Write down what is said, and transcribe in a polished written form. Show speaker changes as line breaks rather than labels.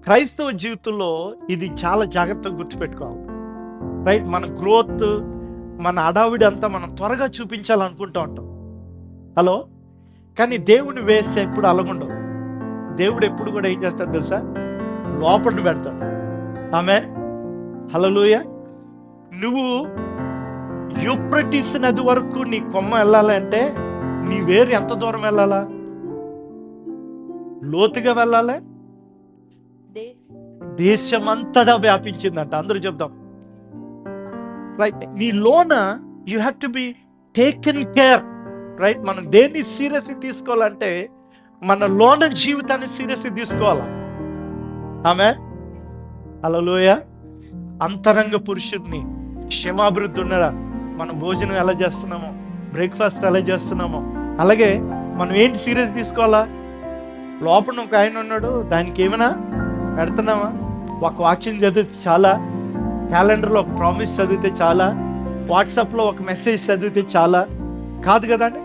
క్రైస్తవ జీవితంలో ఇది చాలా జాగ్రత్తగా గుర్తుపెట్టుకోవాలి. రైట్, మన గ్రోత్, మన అడావిడి అంతా మనం త్వరగా చూపించాలనుకుంటూ ఉంటాం. హలో, కానీ దేవుని వేస్తే ఎప్పుడు అలాగుండవు. దేవుడు ఎప్పుడు కూడా ఏం చేస్తాడు తెలుసా? లోపలిని పెడతాడు. ఆమేన్, హల్లెలూయా. నువ్వు యూఫ్రటీస్ నది వరకు నీ కొమ్మ వెళ్ళాలంటే నీ వేరు ఎంత దూరం వెళ్ళాలా? లోతుగా వెళ్ళాలి. దేశమంతటా వ్యాపించిందంట. అందరూ చెప్దాం. రైట్, నీ లోన you have to be taken care. Right, మనం దేన్ని సీరియస్ తీసుకోవాలంటే మన లోన జీవితాన్ని సీరియస్ తీసుకోవాలా. ఆమేన్, హల్లెలూయా. అంతరంగ పురుషుడిని క్షేమాభివృద్ధి ఉండడా, మనం భోజనం ఎలా చేస్తున్నామో, బ్రేక్ఫాస్ట్ ఎలా చేస్తున్నామో, అలాగే మనం ఏంటి సీరియస్ తీసుకోవాలా? లోపల ఒక ఆయన ఉన్నాడు, దానికి ఏమైనా పెడుతున్నామా? ఒక వాక్యం చదివితే చాలా, క్యాలెండర్లో ఒక ప్రామిస్ చదివితే చాలా, వాట్సాప్లో ఒక మెసేజ్ చదివితే చాలా కాదు కదండి.